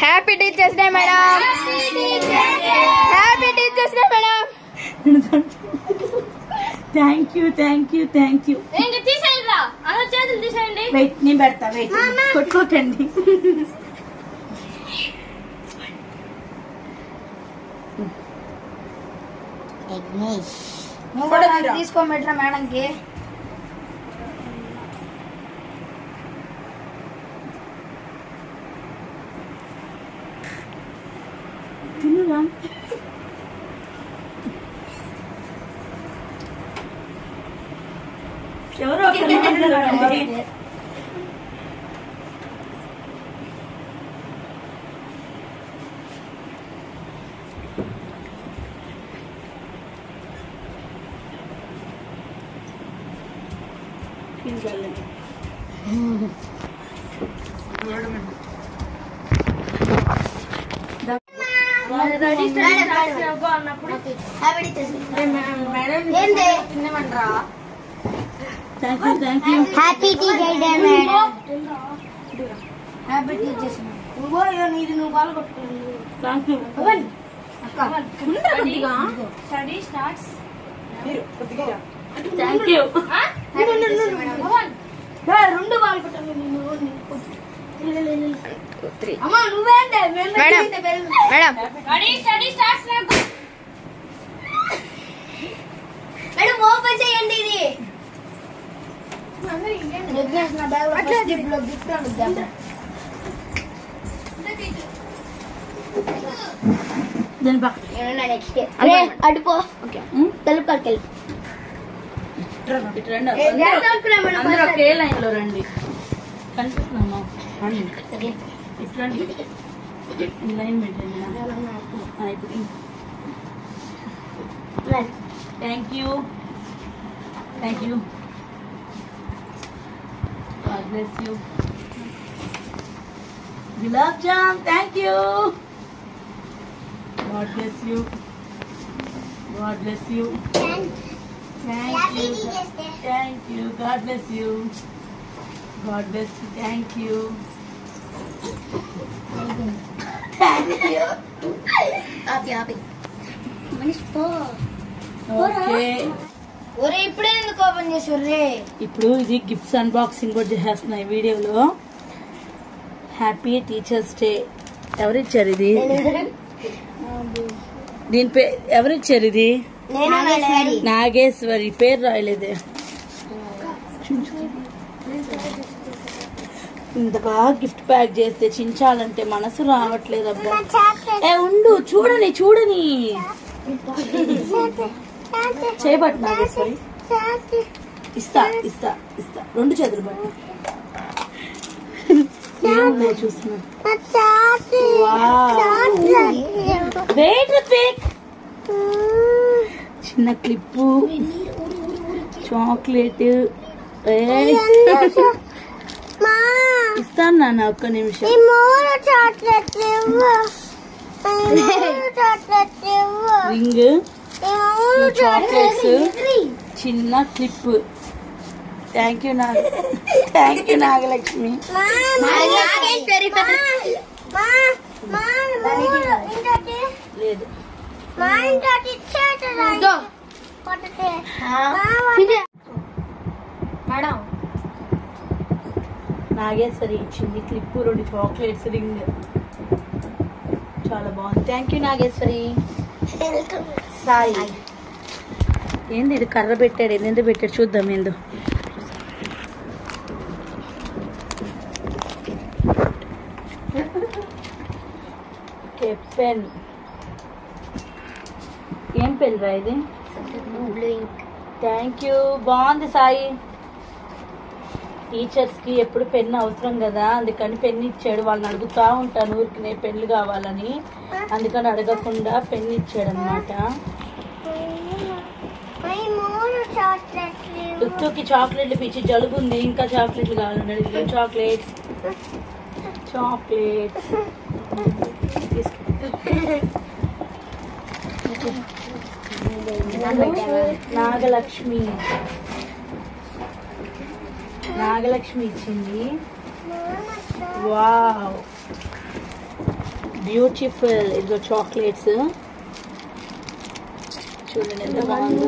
Happy teachers day madam. Happy teachers day madam. Thank you thank you thank you. తీసేయండి, అలా చేతులు తీసేయండి. Wait నేను పెడతా, వెయిట్ కొట్టుకోకండి. తీసుకోమెట్రా మేడంకి. తినురా. ఎవరో happy teachers day madam. Happy teachers day. నువ్వు బాగా కొట్టుకోండి. Study starts. Thank you. రెండు బాల్ కొట్టాలి. అమ్మా నువ్వేంటే madam study starts. Madam open చేయండి. ఇది అడుపో తెలుపు కడికెళ్ళి అందరూ ఒకే లైన్ లో రండి. కనిపిస్తున్నామా? ఇట్లండి, లైన్ పెట్టండి. Thank you thank you. God bless you. Gulab Jam, thank you. God bless you. God bless you. Thank you. Thank you. God bless you. God bless you. Thank you. Thank you. Happy. Manish po. Okay. ఒరే ఇప్పుడే ఎందుకు open చేసారు? ఇప్పుడు ఇది gifts unboxing కూడా చేస్తున్నా ఈ వీడియోలో. Happy teachers day. ఎవరిచ్చారు ఇది? దీని పేరు ఎవరిచ్చారు? ఇది నాగేశ్వరి. పేరు రాయలేదే. ఇంతగా గిఫ్ట్ ప్యాక్ చేస్తే చించాలంటే మనసు రావట్లేదు. అబ్బా ఉండు, చూడని చేయబట్టి నాగేశ్వరి. ఇస్తా ఇస్తా ఇస్తా. రెండు చేతులు బట్టి ఏమున్నాయి చూస్తున్నా. చిన్న క్లిప్పు, చాక్లెట్. ఇస్తాను నాన్న, ఒక్క నిమిషం. రింగ్, చాక్లెట్స్, చిన్న క్లిప్. Thank you Nagalakshmi. లేదు మేడం. నాగేశ్వరి ఇచ్చింది క్లిప్, 2 చాక్లెట్స్, రింగ్. చాలా బాగుంది. Thank you Nageswari. సాయి ఏంది ఇది? కర్ర పెట్టాడు. ఎందుకు పెట్టాడు చూద్దాం. ఏందో పెన్. ఏం పెన్ రా ఇది? Thank you. బాగుంది సాయి. టీచర్స్ కి ఎప్పుడు పెన్ను అవసరం కదా, అందుకని పెన్ను ఇచ్చాడు. వాళ్ళని అడుగుతా ఉంటాను ఊరికి నేను పెన్ను కావాలని, అందుకని అడగకుండా పెన్ను ఇచ్చాడు అనమాట. దుత్తుకి చాక్లెట్లు పిచ్చి జలుబు ఉంది, ఇంకా చాక్లెట్లు కావాలన్నాడు. చాక్లెట్స్ నాగలక్ష్మి ఇచ్చింది. Wow beautiful. ఇదిగో చాక్లెట్స్ చూడండి ఎంత బాగుందో.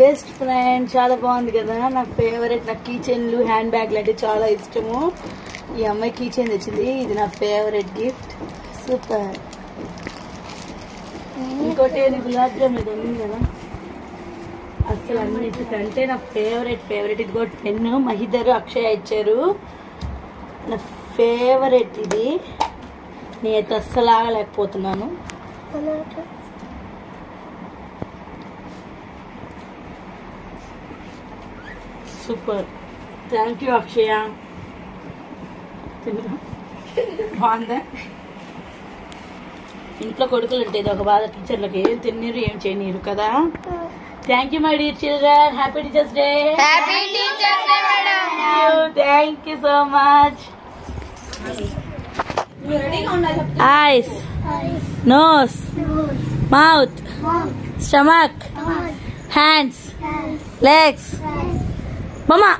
బెస్ట్ ఫ్రెండ్ చాలా బాగుంది కదా. నా ఫేవరెట్. నాకు కీ చైన్లు హ్యాండ్ బ్యాగ్లు అంటే చాలా ఇష్టము. ఈ అమ్మాయి కీ చైన్ తెచ్చింది. ఇది నా ఫేవరెట్ గిఫ్ట్. సూపర్. ఇంకోటి గులాబ్ జామ్ ఇది ఉంది కదా, అసలు అన్నిటికంటే నా ఫేవరెట్ ఇది పెన్ను మహిదరు అక్షయ ఇచ్చారు. నా ఫేవరెట్ ఇది. నేనైతే అస్సలు ఆగలేకపోతున్నాను. సూపర్. థ్యాంక్ యూ అక్షయ. బాగుందా? ఇంట్లో కొడుకులు ఉంటుంది ఒక బాధ. టీచర్లకి ఏం తిన్నీరు ఏం చేయనీరు కదా. Thank you my dear children. Happy teachers day. Thank you so much. Eyes, nose, mouth, stomach, hands, legs. Mama.